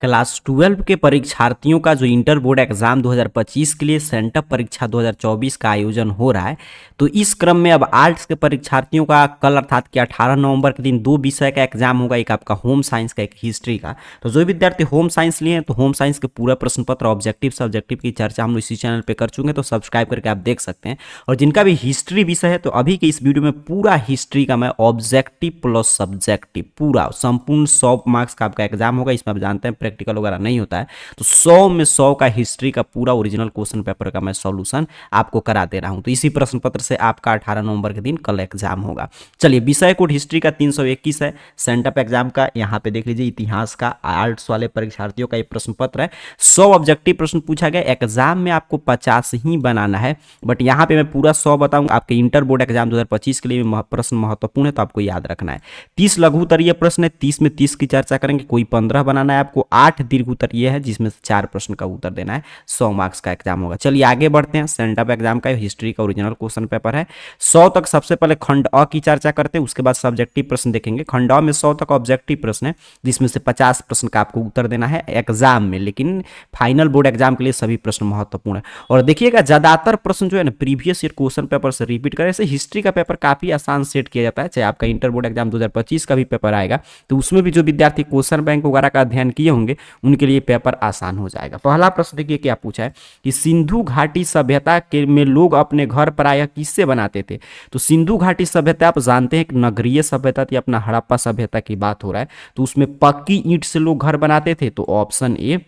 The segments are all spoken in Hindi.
क्लास 12 के परीक्षार्थियों का जो इंटर बोर्ड एग्जाम 2025 के लिए सेंटअप परीक्षा 2024 का आयोजन हो रहा है। तो इस क्रम में अब आर्ट्स के परीक्षार्थियों का कल अर्थात कि 18 नवंबर के दिन दो विषय का एग्जाम होगा, एक आपका होम साइंस का, एक हिस्ट्री का। तो जो विद्यार्थी होम साइंस लिए हैं तो होम साइंस के पूरा प्रश्न पत्र ऑब्जेक्टिव सब्जेक्टिव की चर्चा हम लोग इसी चैनल पर कर चुके हैं, तो सब्सक्राइब करके आप देख सकते हैं। और जिनका भी हिस्ट्री विषय है तो अभी के इस वीडियो में पूरा हिस्ट्री का मैं ऑब्जेक्टिव प्लस सब्जेक्टिव पूरा संपूर्ण 100 मार्क्स का आपका एग्जाम होगा। इसमें आप जानते हैं प्रैक्टिकल वगैरह नहीं होता है, तो 100 में 100 का हिस्ट्री का पूरा ओरिजिनल क्वेश्चन पेपर का मैं सॉल्यूशन आपको करा दे रहा हूं। तो इसी प्रश्न पत्र से आपका 18 नवंबर के दिन कल एग्जाम होगा। चलिए, विषय कोड हिस्ट्री का 321 है, सेंटअप एग्जाम का यहाँ पे देख लीजिए, इतिहास का आर्ट्स वाले परीक्षार्थियों का ये प्रश्न पत्र है। 100 ऑब्जेक्टिव प्रश्न पूछा गया, एग्जाम में आपको 50 ही बनाना है, बट यहाँ पे मैं पूरा 100 बताऊंगा। आपके इंटर बोर्ड एग्जाम 2025 के लिए प्रश्न महत्वपूर्ण है, तो आपको याद रखना है। 30 लघु उत्तरीय प्रश्न है, 30 में 30 की चर्चा करेंगे, कोई 15 बनाना है आपको। 8 दीर्घ उत्तरीय है जिसमें से 4 प्रश्न का उत्तर देना है, 100 मार्क्स का एग्जाम होगा। चलिए आगे बढ़ते हैं। सेंटअप एग्जाम का हिस्ट्री का ओरिजिनल क्वेश्चन पेपर है। 100 तक सबसे पहले खंड अ की चर्चा करते हैं, उसके बाद सब्जेक्टिव प्रश्न देखेंगे। खंड अ में 100 तक ऑब्जेक्टिव प्रश्न है, जिसमें से 50 प्रश्न का आपको उत्तर देना है एग्जाम में, लेकिन फाइनल बोर्ड एग्जाम के लिए सभी प्रश्न महत्वपूर्ण है। और देखिएगा, ज्यादातर प्रश्न जो है ना प्रीवियस ईयर क्वेश्चन पेपर से रिपीट करें। ऐसे हिस्ट्री का पेपर काफी आसान सेट किया जाता है, चाहे आपका इंटर बोर्ड एग्जाम 2025 का भी पेपर आएगा तो उसमें भी जो विद्यार्थी क्वेश्चन बैंक वगैरह का अध्ययन किए होंगे उनके लिए पेपर आसान हो जाएगा। पहला प्रश्न देखिए क्या पूछा है कि सिंधु घाटी सभ्यता के में लोग अपने घर प्रायः किससे बनाते थे। तो सिंधु घाटी सभ्यता आप जानते हैं एक नगरीय सभ्यता थी, अपना हड़प्पा सभ्यता की बात हो रहा है, तो उसमें पक्की ईंट से लोग घर बनाते थे। तो ऑप्शन ए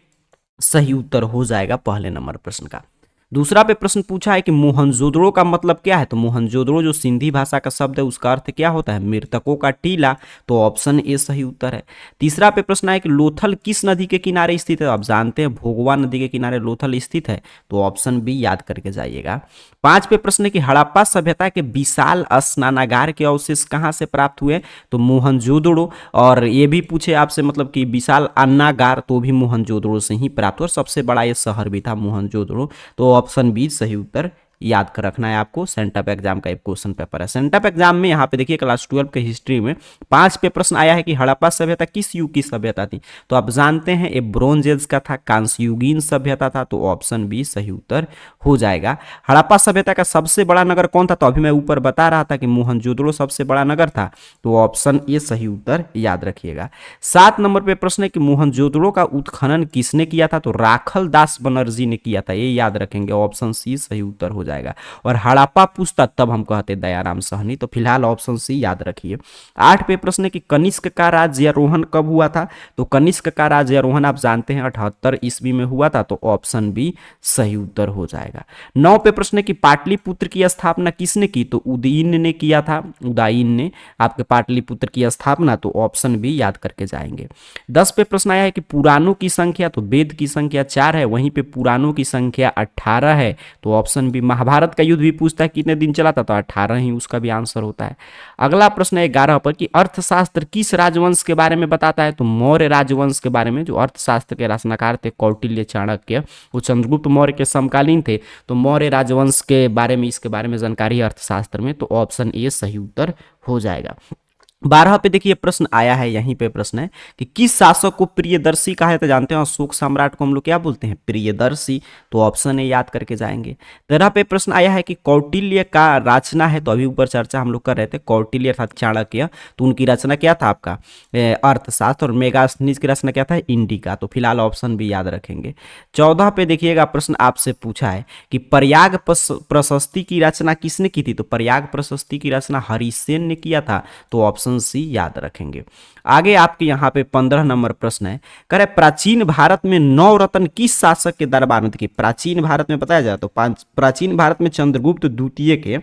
सही उत्तर हो जाएगा पहले नंबर प्रश्न का। दूसरा पे प्रश्न पूछा है कि मोहनजोदड़ो का मतलब क्या है। तो मोहनजोदड़ो जो सिंधी भाषा का शब्द है उसका अर्थ क्या होता है, मृतकों का टीला। तो ऑप्शन ए सही उत्तर है। तीसरा पे प्रश्न है कि लोथल किस नदी के किनारे स्थित है। आप जानते हैं भोगवा नदी के किनारे लोथल स्थित है, तो ऑप्शन बी याद करके जाइएगा। 5 पे प्रश्न है कि हड़प्पा सभ्यता के विशाल स्नानागार के अवशेष कहाँ से प्राप्त हुए। तो मोहनजोदड़ो। और ये भी पूछे आपसे मतलब कि विशाल अन्नागार, तो भी मोहनजोदड़ो से ही प्राप्त हुआ, और सबसे बड़ा ये शहर भी था मोहनजोदड़ो। तो ऑप्शन बी सही उत्तर याद कर रखना है आपको। सेंटअप एग्जाम का एक क्वेश्चन पेपर है। सेंटअप एग्जाम में यहाँ पे देखिए क्लास 12 के हिस्ट्री में 5 पे प्रश्न आया है कि हड़प्पा सभ्यता किस युग की सभ्यता थी। तो आप जानते हैं ये ब्रोंज एज का था, कांस्ययुगीन सभ्यता था, तो ऑप्शन बी सही उत्तर हो जाएगा। हड़प्पा सभ्यता का सबसे बड़ा नगर कौन था। तो अभी मैं ऊपर बता रहा था कि मोहनजोदड़ो सबसे बड़ा नगर था, तो ऑप्शन ए सही उत्तर याद रखिएगा। 7 नंबर पे प्रश्न है कि मोहनजोदड़ो का उत्खनन किसने किया था। तो राखल दास बनर्जी ने किया था, ये याद रखेंगे, ऑप्शन सी सही उत्तर हो जाएगा। और हड़प्पा पूछता तब हम कहते दयाराम साहनी, तो फिलहाल ऑप्शन सी याद रखिए। 8 पे प्रश्न है कि कनिष्क का राज्यारोहण कब हुआ था। तो कनिष्क का राज्यारोहण आप जानते हैं 78 ईस्वी में हुआ था, तो ऑप्शन बी सही उत्तर हो जाएगा। 9 पे प्रश्न है कि पाटलिपुत्र की स्थापना किसने की। तो उदयन ने किया था, उदयन ने आपके पाटलिपुत्र की स्थापना, तो ऑप्शन बी याद करके जाएंगे। 10 पे प्रश्न आया है कि पुराणों की संख्या। तो वेद की संख्या 4 है, वहीं पे पुराणों की संख्या 18 है, तो ऑप्शन बी। महाभारत का युद्ध भी पूछता है कितने दिन चला था, तो 18 ही उसका भी आंसर होता है। अगला प्रश्न है 11 पर कि अर्थशास्त्र किस राजवंश के बारे में बताता है। तो मौर्य राजवंश के बारे में। जो अर्थशास्त्र के रचनाकार थे कौटिल्य चाणक्य, वो चंद्रगुप्त मौर्य के समकालीन थे, तो मौर्य राजवंश के बारे में इसके बारे में जानकारी है अर्थशास्त्र में, तो ऑप्शन ए सही उत्तर हो जाएगा। 12 पे देखिए प्रश्न आया है, यहीं पे प्रश्न है कि किस शासक को प्रियदर्शी कहा जाता है। जानते हैं अशोक सम्राट को हम लोग क्या बोलते हैं, प्रियदर्शी, तो ऑप्शन ए याद करके जाएंगे। 13 पे प्रश्न आया है कि कौटिल्य का रचना है। तो अभी ऊपर चर्चा हम लोग कर रहे थे कौटिल्य अर्थात चाणक्य, तो उनकी रचना क्या था आपका अर्थशास्त्र, और मेगास्थनीज की रचना क्या था इंडिका, तो फिलहाल ऑप्शन भी याद रखेंगे। 14 पे देखिएगा प्रश्न आपसे पूछा है कि प्रयाग प्रशस्ति की रचना किसने की थी। तो प्रयाग प्रशस्ति की रचना हरिसेन ने किया था, तो ऑप्शन सी याद रखेंगे। आगे आपके यहाँ पे 15 नंबर प्रश्न है, कह रहे प्राचीन भारत में 9 रत्न किस शासक के दरबार में। देखिए प्राचीन भारत में बताया जाए तो प्राचीन भारत में चंद्रगुप्त द्वितीय के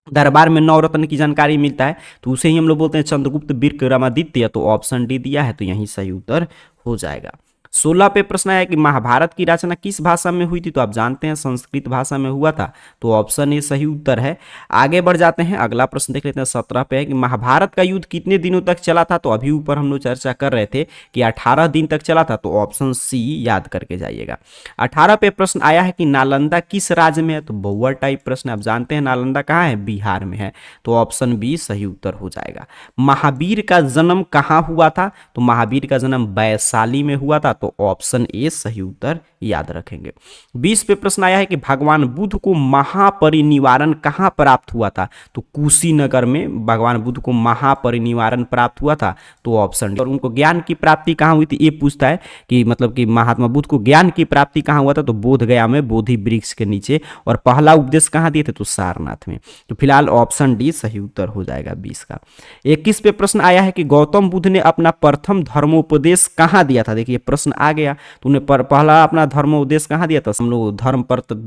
दरबार में 9 रत्न की जानकारी मिलता है, तो उसे ही हम लोग बोलते हैं चंद्रगुप्त विक्रमादित्य, तो ऑप्शन डी दिया है, तो यही सही उत्तर हो जाएगा। 16 पे प्रश्न आया कि महाभारत की रचना किस भाषा में हुई थी। तो आप जानते हैं संस्कृत भाषा में हुआ था, तो ऑप्शन ए सही उत्तर है। आगे बढ़ जाते हैं, अगला प्रश्न देख लेते हैं। 17 पे है कि महाभारत का युद्ध कितने दिनों तक चला था। तो अभी ऊपर हम लोग चर्चा कर रहे थे कि 18 दिन तक चला था, तो ऑप्शन सी याद करके जाइएगा। 18 पे प्रश्न आया है कि नालंदा किस राज्य में है। तो बहुआ टाइप प्रश्न, आप जानते हैं नालंदा कहाँ है, बिहार में है, तो ऑप्शन बी सही उत्तर हो जाएगा। महावीर का जन्म कहाँ हुआ था। तो महावीर का जन्म वैशाली में हुआ था, तो ऑप्शन ए सही उत्तर याद रखेंगे। 20 पे प्रश्न आया है कि भगवान बुद्ध को महापरिनिर्वाण कहाँ प्राप्त हुआ था, तो कुशीनगर में भगवान बुद्ध को महापरिनिर्वाण प्राप्त हुआ था, तो ऑप्शन डी। और उनको ज्ञान की प्राप्ति कहाँ हुई थी, ये पूछता है कि मतलब कि महात्मा बुद्ध को ज्ञान की प्राप्ति कहाँ हुआ था, तो बोध गया में बोधि वृक्ष के नीचे। और पहला उपदेश कहाँ दिए थे, तो सारनाथ में। तो फिलहाल ऑप्शन डी सही उत्तर हो जाएगा 20 का। 21 पे प्रश्न आया है कि गौतम बुद्ध ने अपना प्रथम धर्मोपदेश कहाँ दिया था। देखिए प्रश्न आ गया, तो उन्हें पहला अपना धर्मोपदेश कहाँ दिया था, हम लोग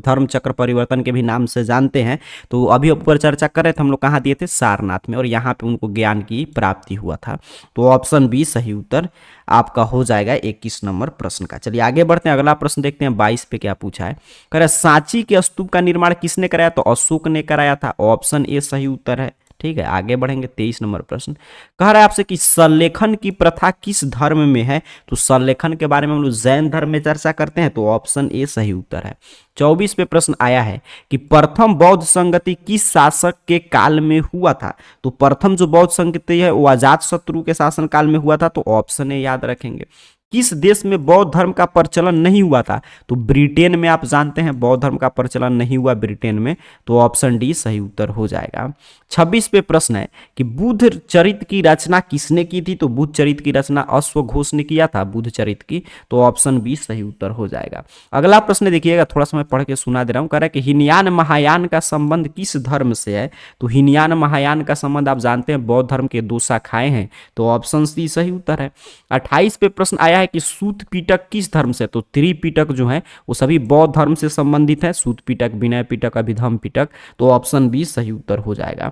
धर्म चक्र परिवर्तन के भी नाम से जानते हैं। तो अभी ऊपर चर्चा कर रहे थे हम लोग, कहाँ दिए थे, सारनाथ में। और यहाँ पे उनको ज्ञान की प्राप्ति हुआ था, तो ऑप्शन बी सही उत्तर आपका हो जाएगा 21 नंबर प्रश्न का। चलिए आगे बढ़ते हैं, अगला प्रश्न देखते हैं 22 पे क्या पूछा है। कह रहा है सांची के स्तूप का निर्माण किसने कराया, तो अशोक ने कराया था, ऑप्शन ए सही उत्तर है। ठीक है, आगे बढ़ेंगे 23 नंबर प्रश्न। कह रहा है आपसे कि संलेखन की प्रथा किस धर्म में है, तो संलेखन के बारे में हम लोग जैन धर्म में चर्चा करते हैं, तो ऑप्शन ए सही उत्तर है। 24 पे प्रश्न आया है कि प्रथम बौद्ध संगति किस शासक के काल में हुआ था, तो प्रथम जो बौद्ध संगति है वो अजातशत्रु के शासन काल में हुआ था, तो ऑप्शन ए याद रखेंगे। किस देश में बौद्ध धर्म का प्रचलन नहीं हुआ था, तो ब्रिटेन में। आप जानते हैं बौद्ध धर्म का प्रचलन नहीं हुआ ब्रिटेन में, तो ऑप्शन डी सही उत्तर हो जाएगा। 26 पे प्रश्न है कि बुद्ध चरित्र की रचना किसने की थी, तो बुद्ध चरित्र की रचना अश्वघोष ने किया था बुद्ध चरित्र की, तो ऑप्शन बी सही उत्तर हो जाएगा। अगला प्रश्न देखिएगा, थोड़ा सा मैं पढ़ के सुना दे रहा हूँ। कह रहा है कि हीनयान महायान का संबंध किस धर्म से है, तो हीनयान महायान का संबंध आप जानते हैं बौद्ध धर्म के 2 शाखाएं हैं, तो ऑप्शन सी सही उत्तर है। 28 पे प्रश्न आया है कि सूत पिटक किस धर्म से, तो त्रिपिटक जो है वो सभी बौद्ध धर्म से संबंधित है, सूत पिटक, विनय पिटक, अभिधम पिटक, तो ऑप्शन बी सही उत्तर हो जाएगा।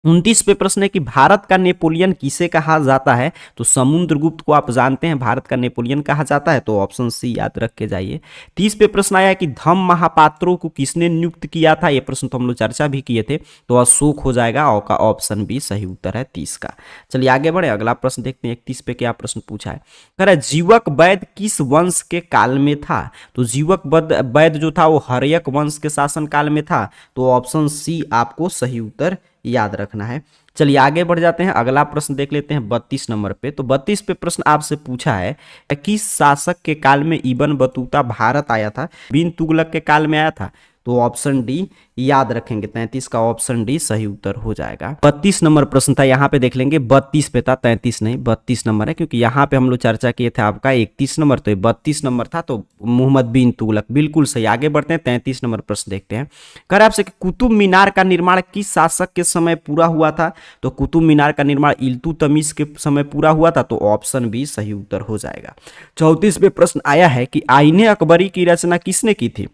29 पे प्रश्न है कि भारत का नेपोलियन किसे कहा जाता है, तो समुद्रगुप्त को आप जानते हैं भारत का नेपोलियन कहा जाता है, तो ऑप्शन सी याद रख के जाइए। 30 पे प्रश्न आया कि धम्म महापात्रों को किसने नियुक्त किया था, ये प्रश्न तो हम लोग चर्चा भी किए थे, तो अशोक हो जाएगा, और का ऑप्शन बी सही उत्तर है 30 का। चलिए आगे बढ़े, अगला प्रश्न देखते हैं 31 पे क्या प्रश्न पूछा है। कह रहा है जीवक वैद्य किस वंश के काल में था, तो जीवक वैद्य जो था वो हर्यक वंश के शासन काल में था, तो ऑप्शन सी आपको सही उत्तर याद रखना है। चलिए आगे बढ़ जाते हैं, अगला प्रश्न देख लेते हैं 32 नंबर पे। तो 32 पे प्रश्न आपसे पूछा है किस शासक के काल में इब्न बतूता भारत आया था, बिन तुगलक के काल में आया था, तो ऑप्शन डी याद रखेंगे। 33 का ऑप्शन डी सही उत्तर हो जाएगा। 32 नंबर प्रश्न था, यहाँ पे देख लेंगे 32 पे था, 33 नहीं 32 नंबर है, क्योंकि यहाँ पे हम लोग चर्चा किए थे आपका 31 नंबर, तो 32 नंबर था, तो मोहम्मद बिन तुगलक बिल्कुल सही। आगे बढ़ते हैं 33 नंबर प्रश्न देखते हैं। कह रहे आपसे कि कुतुब मीनार का निर्माण किस शासक के समय पूरा हुआ था, तो कुतुब मीनार का निर्माण इल्तुतमिश के समय पूरा हुआ था, तो ऑप्शन बी सही उत्तर हो जाएगा। 34 पे प्रश्न आया है कि आईने अकबरी की रचना किसने की थी,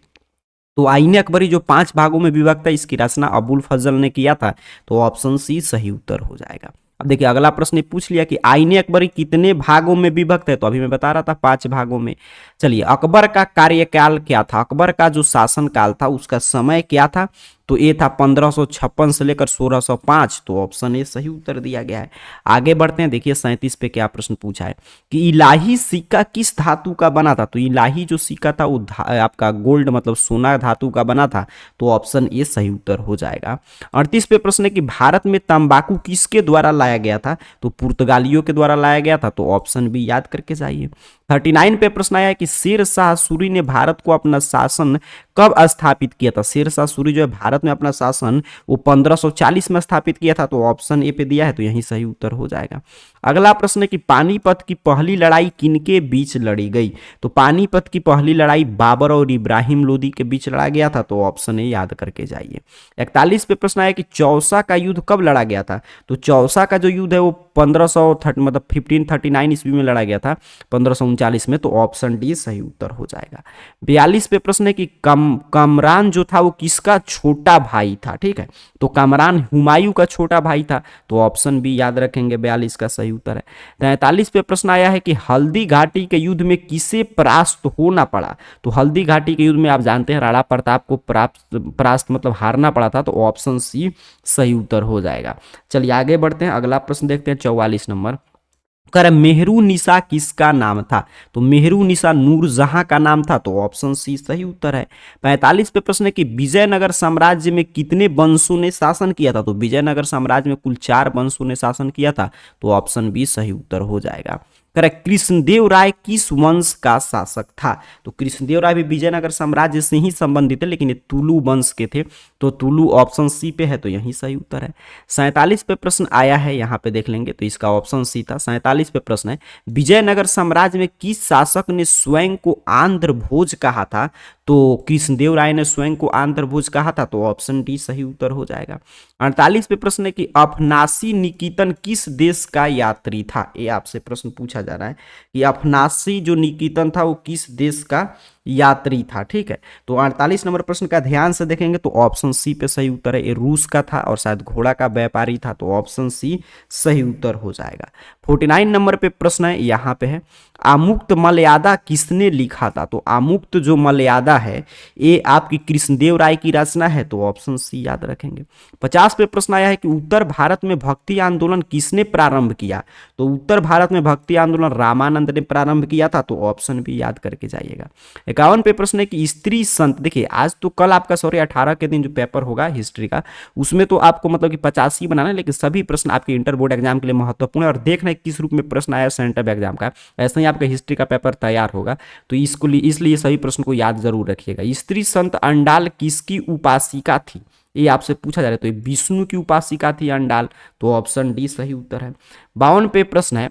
तो आईने अकबरी जो 5 भागों में विभक्त है, इसकी रचना अबुल फजल ने किया था, तो ऑप्शन सी सही उत्तर हो जाएगा। अब देखिए अगला प्रश्न पूछ लिया कि आईने अकबरी कितने भागों में विभक्त है, तो अभी मैं बता रहा था 5 भागों में। चलिए अकबर का कार्यकाल क्या था, अकबर का जो शासन काल था उसका समय क्या था, तो ये था 1556 से लेकर 1605, तो ऑप्शन ए सही उत्तर दिया गया है। आगे बढ़ते हैं, देखिए 37 पे क्या प्रश्न पूछा है कि इलाही सिक्का किस धातु का बना था, तो इलाही जो सिक्का था वो आपका गोल्ड मतलब सोना धातु का बना था, तो ऑप्शन ए सही उत्तर हो जाएगा। 38 पे प्रश्न है कि भारत में तंबाकू किसके द्वारा लाया गया था, तो पुर्तगालियों के द्वारा लाया गया था, तो ऑप्शन बी याद करके जाइए। 39 पे प्रश्न आया कि शेर शाह सूरी ने भारत को अपना शासन कब स्थापित किया था, शेर शाह सूरी जो है भारत में अपना शासन वो 1540 में स्थापित किया था, तो ऑप्शन ए पे दिया है, तो यही सही उत्तर हो जाएगा। अगला प्रश्न है कि पानीपत की पहली लड़ाई किनके बीच लड़ी गई, तो पानीपत की पहली लड़ाई बाबर और इब्राहिम लोदी के बीच लड़ा गया था, तो ऑप्शन ए याद करके जाइए। 41 पे प्रश्न आया कि चौसा का युद्ध कब लड़ा गया था, तो चौसा का जो युद्ध है वो 1539 ईस्वी में लड़ा गया था, 1539 में, तो ऑप्शन डी सही उत्तर हो जाएगा। 42 पे प्रश्न है कि कमरान जो था वो किसका छोटा भाई था, ठीक है, तो कमरान हुमायूं का छोटा भाई था, तो ऑप्शन बी याद रखेंगे, 42 का सही उत्तर है। 43 पे प्रश्न आया है कि हल्दी घाटी के युद्ध में किसे परास्त होना पड़ा, तो हल्दी घाटी के युद्ध में आप जानते हैं राणा प्रताप को परास्त मतलब हारना पड़ा था, तो ऑप्शन सी सही उत्तर हो जाएगा। चलिए आगे बढ़ते हैं, अगला प्रश्न देखते हैं 44 नंबर। कर मेहरू निशा किसका नाम था, तो मेहरू निशा नूरजहां का नाम था, तो ऑप्शन सी सही उत्तर है। 45 पे प्रश्न है कि विजयनगर साम्राज्य में कितने वंशों ने शासन किया था, तो विजयनगर साम्राज्य में कुल 4 वंशों ने शासन किया था, तो ऑप्शन बी सही उत्तर हो जाएगा। करेक्ट, कृष्णदेव राय किस वंश का शासक था? तो कृष्णदेव राय भी विजयनगर साम्राज्य से ही संबंधित है, लेकिन ये तुलु वंश के थे, तो तुलु ऑप्शन सी पे है, तो यही सही उत्तर है। 47 पे प्रश्न आया है, यहाँ पे देख लेंगे, तो इसका ऑप्शन सी था। 47 पे प्रश्न है, विजयनगर साम्राज्य में किस शासक ने स्वयं को आंध्र भोज कहा था? तो कृष्णदेव राय ने स्वयं को आंध्र भोज कहा था, तो ऑप्शन डी सही उत्तर हो जाएगा। 48 पे प्रश्न है कि अफनासी निकेतन किस देश का यात्री था? ये आपसे प्रश्न पूछा जा रहा है कि अफनासी जो निकेतन था वो किस देश का यात्री था। ठीक है, तो 48 नंबर प्रश्न का ध्यान से देखेंगे तो ऑप्शन सी पे सही उत्तर है। ये रूस का था और शायद घोड़ा का व्यापारी था, तो ऑप्शन सी सही उत्तर हो जाएगा। 49 नंबर पे प्रश्न है, यहाँ पे है, आमुक्त मलयादा किसने लिखा था? तो आमुक्त जो मलयादा है ये आपकी कृष्णदेव राय की रचना है, तो ऑप्शन सी याद रखेंगे। 50 पे प्रश्न आया है कि उत्तर भारत में भक्ति आंदोलन किसने प्रारंभ किया? तो उत्तर भारत में भक्ति आंदोलन रामानंद ने प्रारंभ किया था, तो ऑप्शन भी याद करके जाइएगा। 51 पे प्रश्न है कि स्त्री संत, देखिए आज तो कल आपका 18 के दिन जो पेपर होगा हिस्ट्री का, उसमें तो आपको मतलब कि 50 ही बनाना है, लेकिन सभी प्रश्न आपके इंटर बोर्ड एग्जाम के लिए महत्वपूर्ण है और देखना है किस रूप में प्रश्न आया सेंटर एग्जाम का, ऐसे ही आपका हिस्ट्री का पेपर तैयार होगा, तो इसको इसलिए सभी प्रश्न को याद जरूर रखिएगा। स्त्री संत अंडाल किसकी उपासिका थी? ये आपसे पूछा जा रहा है, तो ये विष्णु की उपासिका थी अंडाल, तो ऑप्शन डी सही उत्तर है। 52 पे प्रश्न है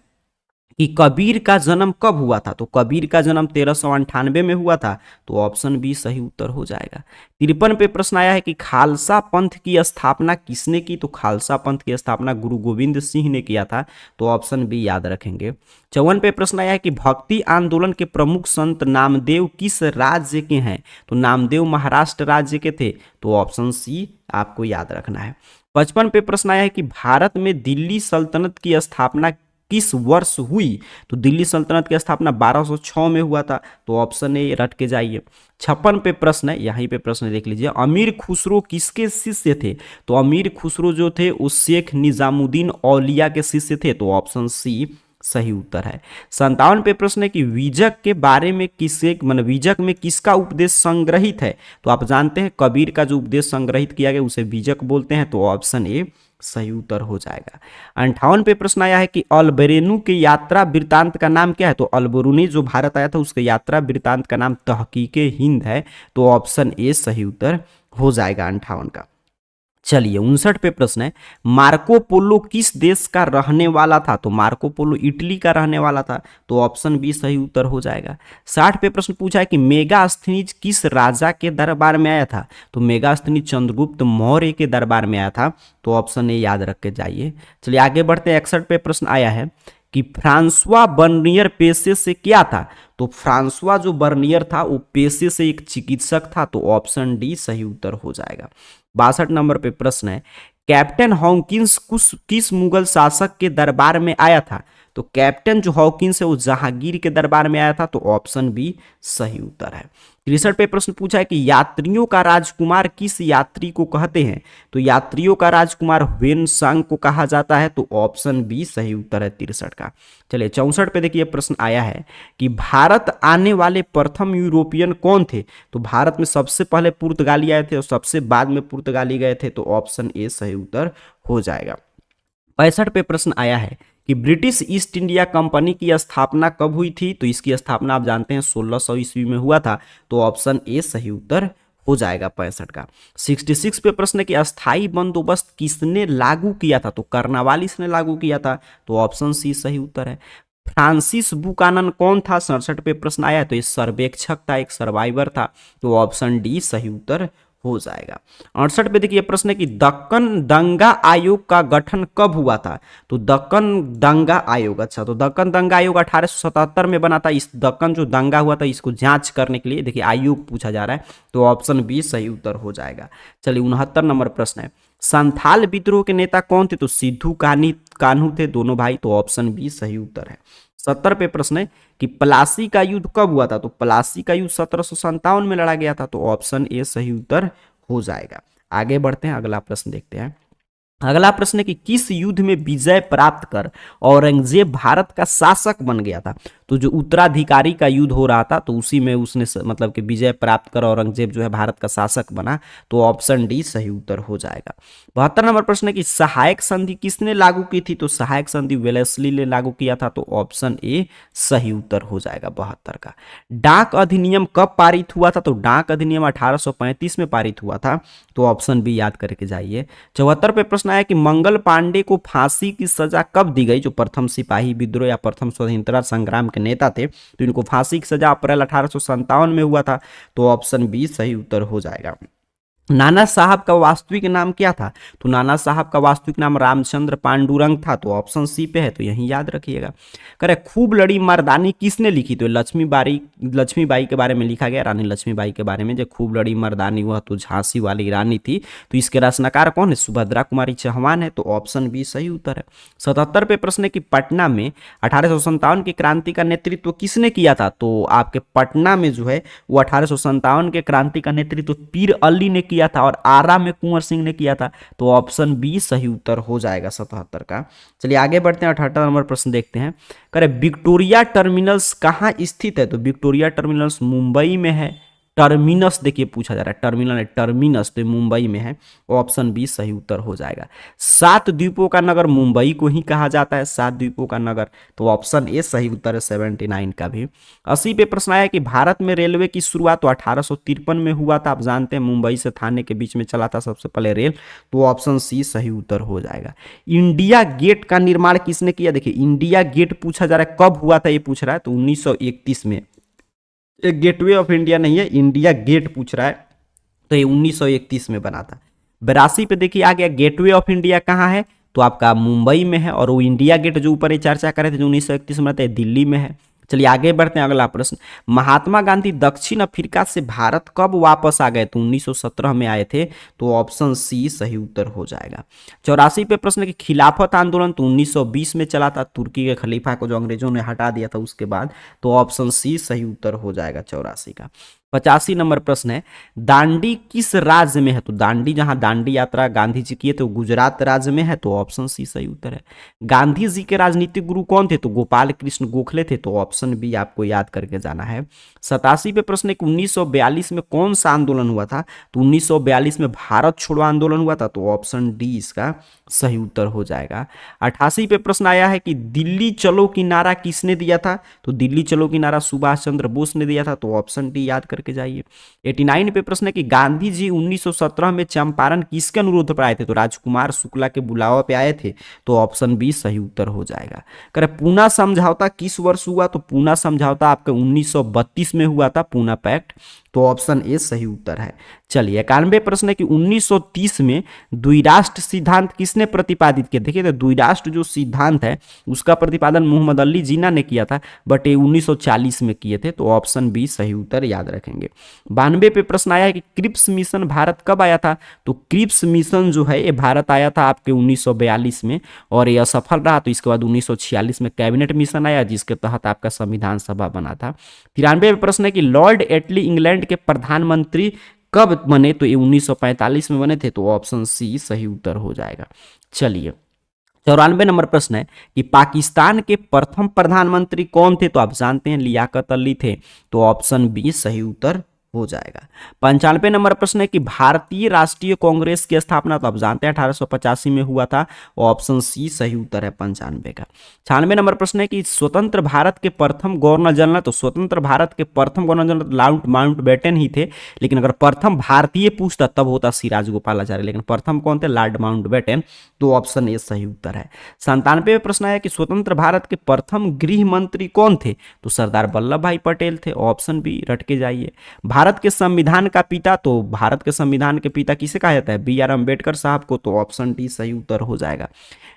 कि कबीर का जन्म कब हुआ था? तो कबीर का जन्म 1398 में हुआ था, तो ऑप्शन बी सही उत्तर हो जाएगा। 53 पे प्रश्न आया है कि खालसा पंथ की स्थापना किसने की? तो खालसा पंथ की स्थापना गुरु गोविंद सिंह ने किया था, तो ऑप्शन बी याद रखेंगे। 54 पे प्रश्न आया है कि भक्ति आंदोलन के प्रमुख संत नामदेव किस राज्य के हैं? तो नामदेव महाराष्ट्र राज्य के थे, तो ऑप्शन सी आपको याद रखना है। 55 पे प्रश्न आया है कि भारत में दिल्ली सल्तनत की स्थापना किस वर्ष हुई? तो दिल्ली सल्तनत की स्थापना 1206 में हुआ था, तो ऑप्शन ए रट के जाइए। 56 पे प्रश्न है, यहीं पे प्रश्न देख लीजिए, अमीर खुसरो किसके शिष्य थे? तो अमीर खुसरो जो थे वो शेख निजामुद्दीन औलिया के शिष्य थे, तो ऑप्शन सी सही उत्तर है। 57 पे प्रश्न है कि विजक के बारे में किसके मतलब विजक में किसका उपदेश संग्रहित है? तो आप जानते हैं कबीर का जो उपदेश संग्रहित किया गया उसे विजक बोलते हैं, तो ऑप्शन ए सही उत्तर हो जाएगा। 58 पे प्रश्न आया है कि अल्बेरेनु के यात्रा वृत्तांत का नाम क्या है? तो अल्बेरुनी जो भारत आया था उसके यात्रा वृत्तांत का नाम तहकीके हिंद है, तो ऑप्शन ए सही उत्तर हो जाएगा 58 का। चलिए 59 पे प्रश्न है, मार्को पोलो किस देश का रहने वाला था? तो मार्को पोलो इटली का रहने वाला था, तो ऑप्शन बी सही उत्तर हो जाएगा। 60 पे प्रश्न पूछा है कि मेगास्थनीज किस राजा के दरबार में आया था? तो मेगास्थनीज चंद्रगुप्त मौर्य के दरबार में आया था, तो ऑप्शन ए याद रख के जाइए। चलिए आगे बढ़ते हैं। 61 पे प्रश्न आया है कि फ्रांसवा बर्नियर पेशे से क्या था? तो फ्रांसवा जो बर्नियर था वो पेशे से एक चिकित्सक था, तो ऑप्शन डी सही उत्तर हो जाएगा। 62 नंबर पे प्रश्न है, कैप्टन हॉकिंस किस मुगल शासक के दरबार में आया था? तो कैप्टन जो हॉकिंस है वो जहांगीर के दरबार में आया था, तो ऑप्शन बी सही उत्तर है। 63 पे प्रश्न पूछा है कि यात्रियों का राजकुमार किस यात्री को कहते हैं? तो यात्रियों का राजकुमार ह्वेन सांग को कहा जाता है, तो ऑप्शन बी सही उत्तर है 63 का। चलिए 64 पे देखिए प्रश्न आया है कि भारत आने वाले प्रथम यूरोपियन कौन थे? तो भारत में सबसे पहले पुर्तगाली आए थे और सबसे बाद में पुर्तगाली गए थे, तो ऑप्शन ए सही उत्तर हो जाएगा। 65 पे प्रश्न आया है कि ब्रिटिश ईस्ट इंडिया कंपनी की स्थापना कब हुई थी? तो इसकी स्थापना आप जानते हैं 1600 ईस्वी में हुआ था, तो ऑप्शन ए सही उत्तर हो जाएगा 65 का। 66 पे प्रश्न है कि अस्थाई बंदोबस्त किसने लागू किया था? तो कर्नवालिस ने लागू किया था, तो ऑप्शन सी सही उत्तर है। फ्रांसिस बुकानन कौन था? 67 पे प्रश्न आया, तो ये सर्वेक्षक था, एक सर्वाइवर था, तो ऑप्शन डी सही उत्तर हो जाएगा। 68 पे देखिए प्रश्न है कि दक्कन दंगा आयोग का गठन कब हुआ था? तो दक्कन दंगा आयोग, अच्छा तो दक्कन दंगा आयोग 1877 में बना था। इस दक्कन जो दंगा हुआ था इसको जांच करने के लिए देखिए आयोग पूछा जा रहा है, तो ऑप्शन बी सही उत्तर हो जाएगा। चलिए 69 नंबर प्रश्न है, संथाल विद्रोह के नेता कौन थे? तो सिद्धू कान्हू थे दोनों भाई, तो ऑप्शन बी सही उत्तर है। 70 पे प्रश्न है कि प्लासी का युद्ध कब हुआ था? तो प्लासी का युद्ध 1757 में लड़ा गया था, तो ऑप्शन ए सही उत्तर हो जाएगा। आगे बढ़ते हैं, अगला प्रश्न देखते हैं। अगला प्रश्न है कि किस युद्ध में विजय प्राप्त कर औरंगजेब भारत का शासक बन गया था? तो जो उत्तराधिकारी का युद्ध हो रहा था तो उसी में उसने मतलब कि विजय प्राप्त कर औरंगजेब जो है भारत का शासक बना, तो ऑप्शन डी सही उत्तर हो जाएगा। 72 नंबर प्रश्न है कि सहायक संधि किसने लागू की थी, तो सहायक संधि वेलेस्ली ने लागू किया था, तो ऑप्शन ए सही उत्तर हो जाएगा 72 का। डाक अधिनियम कब पारित हुआ था, तो डाक अधिनियम 1835 में पारित हुआ था, तो ऑप्शन बी याद करके जाइए। 74 पे प्रश्न आया कि मंगल पांडे को फांसी की सजा कब दी गई, जो प्रथम सिपाही विद्रोह या प्रथम स्वतंत्रता संग्राम के नेता थे, तो इनको फांसी की सजा अप्रैल 1857 में हुआ था, तो ऑप्शन बी सही उत्तर हो जाएगा। नाना साहब का वास्तविक नाम क्या था, तो नाना साहब का वास्तविक नाम रामचंद्र पांडुरंग था, तो ऑप्शन सी पे है, तो यही याद रखिएगा। करे खूब लड़ी मर्दानी किसने लिखी, तो लक्ष्मीबाई के बारे में लिखा गया, रानी लक्ष्मीबाई के बारे में। जो खूब लड़ी मर्दानी वह तो झांसी वाली रानी थी, तो इसके रचनाकार कौन है, सुभद्रा कुमारी चौहान है, तो ऑप्शन बी सही उत्तर है। 77 पे प्रश्न है कि पटना में 1857 की क्रांति का नेतृत्व किसने किया था, तो आपके पटना में जो है वो 1857 के क्रांति का नेतृत्व पीर अली ने किया था और आरा में कुंवर सिंह ने किया था, तो ऑप्शन बी सही उत्तर हो जाएगा 77 का। चलिए आगे बढ़ते हैं, 78 नंबर प्रश्न देखते हैं। करे विक्टोरिया टर्मिनल्स कहाँ स्थित है, तो विक्टोरिया टर्मिनल्स मुंबई में है। टर्मिनस देखिए पूछा जा रहा है, टर्मिनल है टर्मिनस, तो मुंबई में है, ऑप्शन बी सही उत्तर हो जाएगा। 7 द्वीपों का नगर मुंबई को ही कहा जाता है, 7 द्वीपों का नगर, तो ऑप्शन ए सही उत्तर है 79 का भी। 80 पे प्रश्न आया कि भारत में रेलवे की शुरुआत तो 1853 में हुआ था, आप जानते हैं मुंबई से थाने के बीच में चला था सबसे पहले रेल, तो ऑप्शन सी सही उत्तर हो जाएगा। इंडिया गेट का निर्माण किसने किया, देखिए इंडिया गेट पूछा जा रहा है कब हुआ था, ये पूछ रहा है, तो 1931 में। एक गेटवे ऑफ इंडिया नहीं है, इंडिया गेट पूछ रहा है, तो ये 1931 में बना था। 82 पे देखिए आ गया गेटवे ऑफ इंडिया कहाँ है, तो आपका मुंबई में है, और वो इंडिया गेट जो ऊपर ये चर्चा कर रहे थे जो 1931 में बनाते हैं दिल्ली में है। चलिए आगे बढ़ते हैं, अगला प्रश्न, महात्मा गांधी दक्षिण अफ्रीका से भारत कब वापस आ गए, तो 1917 में आए थे, तो ऑप्शन सी सही उत्तर हो जाएगा। 84 पे प्रश्न कि खिलाफत आंदोलन तो 1920 में चला था, तुर्की के खलीफा को जो अंग्रेजों ने हटा दिया था उसके बाद, तो ऑप्शन सी सही उत्तर हो जाएगा 84 का। 85 नंबर प्रश्न है दांडी किस राज्य में है, तो दांडी जहां दांडी यात्रा गांधी जी किए थे वो गुजरात राज्य में है, तो ऑप्शन सी सही उत्तर है। गांधी जी के राजनीतिक गुरु कौन थे, तो गोपाल कृष्ण गोखले थे, तो ऑप्शन बी आपको याद करके जाना है। 87 पे प्रश्न है कि 1942 में कौन सा आंदोलन हुआ था, तो 1942 में भारत छोड़ो आंदोलन हुआ था, तो ऑप्शन डी इसका सही उत्तर हो जाएगा। 88 पे प्रश्न आया है कि दिल्ली चलो की नारा किसने दिया था, तो दिल्ली चलो की नारा सुभाष चंद्र बोस ने दिया था, तो ऑप्शन डी याद करके जाइए। 89 पे प्रश्न है कि गांधी जी 1917 में चंपारण किसके अनुरोध पर आए थे, तो राजकुमार शुक्ला के बुलावा पे आए थे, तो ऑप्शन बी सही उत्तर हो जाएगा। करे पूना समझौता किस वर्ष हुआ, तो पूना समझौता आपके 1932 में हुआ था, पूना पैक्ट, तो ऑप्शन ए सही उत्तर है। चलिए 91 प्रश्न है कि 1930 में द्विराष्ट्र सिद्धांत किसने प्रतिपादित किया, देखिए तो द्विराष्ट्र जो सिद्धांत है उसका प्रतिपादन मोहम्मद अली जिन्ना ने किया था, बट ये 1940 में किए थे, तो ऑप्शन बी सही उत्तर याद रखेंगे। 92 पे प्रश्न आया है कि क्रिप्स मिशन भारत कब आया था, तो क्रिप्स मिशन जो है ये भारत आया था आपके 1942 में, और ये असफल रहा, तो इसके बाद 1946 में कैबिनेट मिशन आया जिसके तहत आपका संविधान सभा बना था। 93 पे प्रश्न है कि लॉर्ड एटली इंग्लैंड के प्रधानमंत्री कब बने, तो ये 1945 में बने थे, तो ऑप्शन सी सही उत्तर हो जाएगा। चलिए 94 नंबर प्रश्न है कि पाकिस्तान के प्रथम प्रधानमंत्री कौन थे, तो आप जानते हैं लियाकत अली थे, तो ऑप्शन बी सही उत्तर हो जाएगा। 95 नंबर प्रश्न है कि भारतीय राष्ट्रीय कांग्रेस की स्थापना तो आप जानते हैं 1885 में हुआ था, ऑप्शन सी सही उत्तर है 95 का। 96 नंबर प्रश्न है कि स्वतंत्र भारत के प्रथम गवर्नर जनरल, तो स्वतंत्र भारत के प्रथम गवर्नर जनरल लॉर्ड माउंटबेटन ही थे, लेकिन अगर प्रथम भारतीय पूछता तब होता सिराज गोपालाचार्य, लेकिन प्रथम कौन थे, लॉर्ड माउंटबेटन, तो ऑप्शन ए सही उत्तर है। 97 प्रश्न आया कि स्वतंत्र भारत के प्रथम गृह मंत्री कौन थे, तो सरदार वल्लभ भाई पटेल थे, ऑप्शन बी रट के जाइए। भारत के संविधान का पिता, तो भारत के संविधान के पिता किसे कहा जाता है, बी आर अम्बेडकर साहब को, तो ऑप्शन डी सही उत्तर हो जाएगा।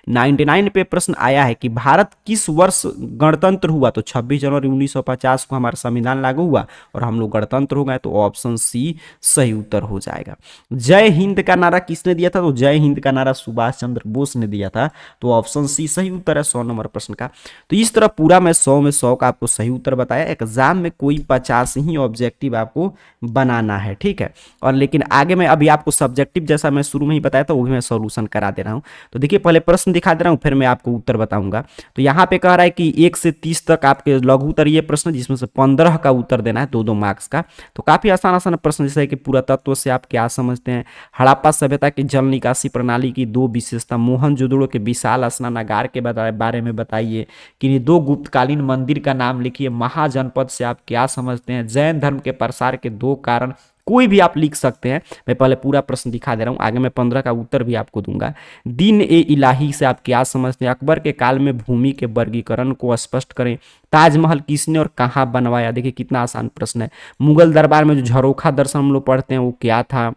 99 पे प्रश्न आया है कि भारत किस वर्ष गणतंत्र हुआ, तो 26 जनवरी 1950 को हमारा संविधान लागू हुआ और हम लोग गणतंत्र हो गए, तो ऑप्शन सी सही उत्तर हो जाएगा। जय हिंद का नारा किसने दिया था, तो जय हिंद का नारा सुभाष चंद्र बोस ने दिया था, तो ऑप्शन सी सही उत्तर है 100 नंबर प्रश्न का। तो इस तरह पूरा मैं 100 में 100 का आपको सही उत्तर बताया। एग्जाम में कोई 50 ही ऑब्जेक्टिव आपको बनाना है, ठीक है। और लेकिन आगे मैं अभी आपको सब्जेक्टिव जैसा मैं शुरू में ही बताया था वो भी मैं सॉल्यूशन करा दे रहा हूँ। तो देखिए पहले प्रश्न दिखा दे रहा हूँ, फिर मैं आपको उत्तर बताऊंगा। तो यहाँ पे कह रहा है कि 1 से 30 तक आपके लघु उत्तरीय प्रश्न, जिसमें से 15 का उत्तर देना है, 2-2 मार्क्स का। तो काफी आसान आसान प्रश्न, जैसे कि पुरातत्व से आप क्या समझते हैं, हड़प्पा सभ्यता की जल निकासी प्रणाली की 2 विशेषता, मोहनजोदड़ो के विशाल स्नानागार के बारे में बताइए, कि 2 गुप्तकालीन मंदिर का नाम लिखिए, महाजनपद से आप क्या समझते हैं, जैन धर्म के प्रसार के 2 कारण, कोई भी आप लिख सकते हैं। मैं पहले पूरा प्रश्न दिखा दे रहा हूं, आगे मैं 15 का उत्तर भी आपको दूंगा। दिन ए इलाही से आप क्या समझते हैं, अकबर के काल में भूमि के वर्गीकरण को स्पष्ट करें, ताजमहल किसने और कहां बनवाया। देखिए कितना आसान प्रश्न है। मुगल दरबार में जो झरोखा दर्शन हम लोग पढ़ते हैं वो क्या था।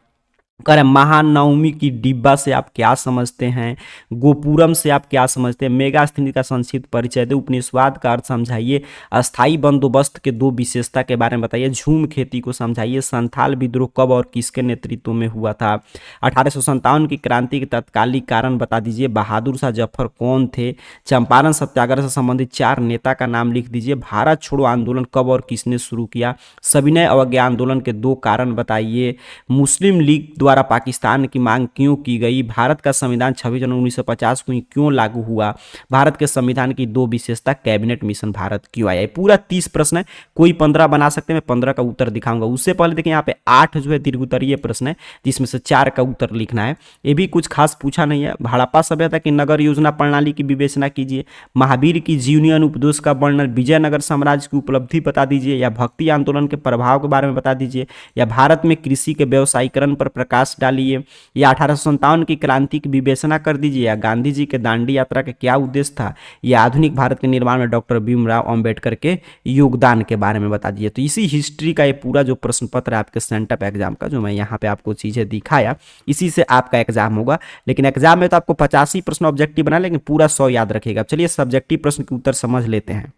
करें महानवमी की डिब्बा से आप क्या समझते हैं, गोपुरम से आप क्या समझते हैं, मेगास्थनीज का संक्षिप्त परिचय दे, उपनिषद का अर्थ समझाइए, अस्थाई बंदोबस्त के 2 विशेषता के बारे में बताइए, झूम खेती को समझाइए, संथाल विद्रोह कब और किसके नेतृत्व में हुआ था, 1857 की क्रांति के तत्कालिक कारण बता दीजिए, बहादुर शाह जफर कौन थे, चंपारण सत्याग्रह से संबंधित 4 नेता का नाम लिख दीजिए, भारत छोड़ो आंदोलन कब और किसने शुरू किया, सविनय अवज्ञा आंदोलन के 2 कारण बताइए, मुस्लिम लीग द्वारा पाकिस्तान की मांग क्यों की गई, भारत का संविधान 26 जनवरी 1950 को क्यों लागू हुआ, भारत के संविधान की 2 विशेषता, कैबिनेट मिशन भारत क्यों आया। पूरा 30 प्रश्न है, कोई 15 बना सकते हैं, मैं 15 का उत्तर दिखाऊंगा। उससे पहले देखिए यहाँ पे 8 जो है दीर्घ उत्तरीय प्रश्न है, जिसमें से 4 का उत्तर लिखना है। ये भी कुछ खास पूछा नहीं है। हड़प्पा सभ्यता की नगर योजना प्रणाली की विवेचना कीजिए, महावीर की जीवनी अनुपदेश का वर्णन, विजयनगर साम्राज्य की उपलब्धि बता दीजिए, या भक्ति आंदोलन के प्रभाव के बारे में बता दीजिए, या भारत में कृषि के व्यवसायीकरण पर प्रकाश डालिए, या 1857 की क्रांति की विवेचना कर दीजिए, या गांधी जी के दांडी यात्रा का क्या उद्देश्य था, या आधुनिक भारत के निर्माण में डॉक्टर भीमराव अंबेडकर के योगदान के बारे में बता दीजिए। तो इसी हिस्ट्री का ये पूरा जो प्रश्न पत्र है आपके सेंटअप एग्जाम का, जो मैं यहाँ पे आपको चीजें दिखाया, इसी से आपका एग्जाम होगा। लेकिन एग्जाम में तो आपको 85 प्रश्न ऑब्जेक्टिव बना, लेकिन पूरा 100 याद रखिएगा। चलिए सब्जेक्टिव प्रश्न के उत्तर समझ लेते हैं।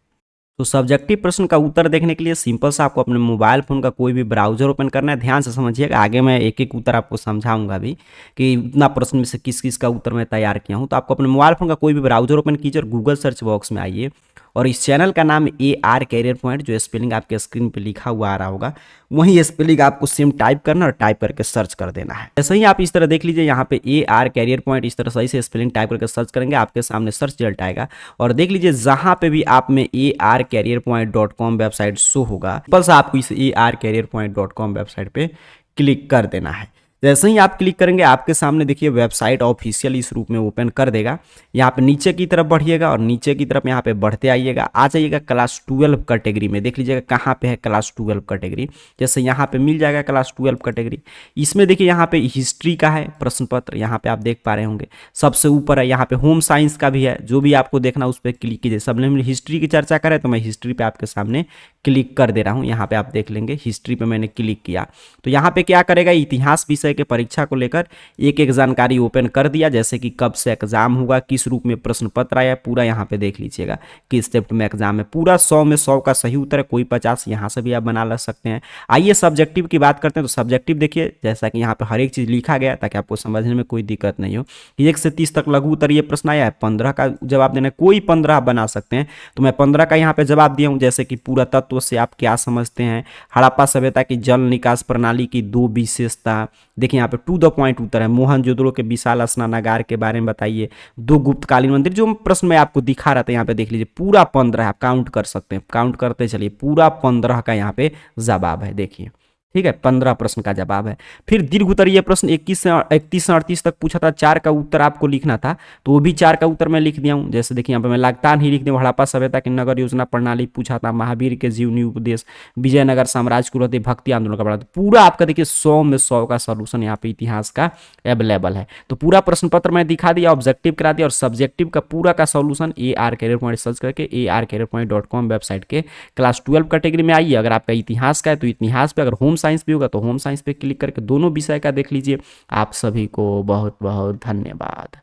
तो सब्जेक्टिव प्रश्न का उत्तर देखने के लिए सिंपल सा आपको अपने मोबाइल फोन का कोई भी ब्राउजर ओपन करना है। ध्यान से समझिएगा, आगे मैं एक एक उत्तर आपको समझाऊंगा भी कि इतना प्रश्न में से किस किस का उत्तर मैं तैयार किया हूं। तो आपको अपने मोबाइल फोन का कोई भी ब्राउजर ओपन कीजिए और गूगल सर्च बॉक्स में आइए, और इस चैनल का नाम AR कैरियर पॉइंट, जो स्पेलिंग आपके स्क्रीन पे लिखा हुआ आ रहा होगा, वही स्पेलिंग आपको सेम टाइप करना और टाइप करके सर्च कर देना है। जैसे ही आप इस तरह देख लीजिए, यहाँ पे AR कैरियर पॉइंट इस तरह सही से स्पेलिंग टाइप करके सर्च करेंगे, आपके सामने सर्च रिजल्ट आएगा। और देख लीजिए जहां पे भी आप में arcareerpoint.com वेबसाइट शो होगा, बस आपको इस arcareerpoint.com वेबसाइट पे क्लिक कर देना है। जैसे ही आप क्लिक करेंगे, आपके सामने देखिए वेबसाइट ऑफिशियल इस रूप में ओपन कर देगा। यहाँ पे नीचे की तरफ बढ़िएगा और नीचे की तरफ यहाँ पे बढ़ते आइएगा, आ जाइएगा क्लास 12 कैटेगरी में। देख लीजिएगा कहाँ पे है क्लास 12 कैटेगरी। जैसे यहाँ पे मिल जाएगा क्लास 12 कैटेगरी। इसमें देखिए यहाँ पे हिस्ट्री का है प्रश्न पत्र, यहाँ पे आप देख पा रहे होंगे सबसे ऊपर है। यहाँ पे होम साइंस का भी है, जो भी आपको देखना उस पर क्लिक कीजिए। सबने हिस्ट्री की चर्चा करें तो मैं हिस्ट्री पे आपके सामने क्लिक कर दे रहा हूँ। यहाँ पे आप देख लेंगे हिस्ट्री पे मैंने क्लिक किया तो यहाँ पे क्या करेगा, इतिहास विषय के परीक्षा को लेकर एक एक जानकारी ओपन कर दिया, जैसे कि कब से एग्जाम होगा, किस रूप में प्रश्न पत्र आया, पूरा यहाँ पे देख लीजिएगा किस शिफ्ट में एग्जाम है। पूरा 100 में 100 का सही उत्तर है, कोई 50 यहाँ से भी आप बना ला सकते हैं। आइए सब्जेक्टिव की बात करते हैं। तो सब्जेक्टिव देखिए जैसा कि यहाँ पे हर एक चीज लिखा गया ताकि आपको समझने में कोई दिक्कत नहीं हो। 1 से 30 तक लघु उत्तरीय प्रश्न आया है, 15 का जवाब देना है, कोई 15 बना सकते हैं। तो मैं 15 का यहाँ पे जवाब दिया हूँ, जैसे कि पूरा तत्व से आप क्या समझते हैं, हड़प्पा सभ्यता की जल निकास प्रणाली की 2 विशेषता। देखिए यहाँ पे टू द पॉइंट उत्तर है, मोहनजोदड़ो के विशाल स्नानागार के बारे में बताइए, 2 गुप्तकालीन मंदिर, जो प्रश्न मैं आपको दिखा रहा था यहाँ पे देख लीजिए पूरा 15 है, आप काउंट कर सकते हैं, काउंट करते चलिए, पूरा 15 का यहाँ पे जवाब है। देखिए ठीक है, 15 प्रश्न का जवाब है। फिर दीर्घ उत्तरीय प्रश्न 31 से 38 तक पूछा था, 4 का उत्तर आपको लिखना था, तो वो भी 4 का उत्तर मैं लिख दिया हूँ। जैसे देखिए यहाँ पे मैं लगातार ही लिख दिया, हड़प्पा सभ्यता की नगर योजना प्रणाली पूछा था, महावीर के जीवनी उपदेश, विजयनगर साम्राज्य को भक्ति आंदोलन का पढ़ा था। पूरा आपका देखिए 100 में 100 का सोल्यूशन यहाँ पे इतिहास का अवेलेबल है। तो पूरा प्रश्न पत्र मैं दिखा दिया, ऑब्जेक्टिव करा दिया, और सब्जेक्टिव का पूरा का solution AR career point search करके arcareerpoint.com वेबसाइट के क्लास 12 कैटेगरी में आइए। अगर आपका इतिहास का है तो इतिहास पे, अगर होम साइंस भी होगा तो होम साइंस पे क्लिक करके दोनों विषय का देख लीजिए। आप सभी को बहुत बहुत धन्यवाद।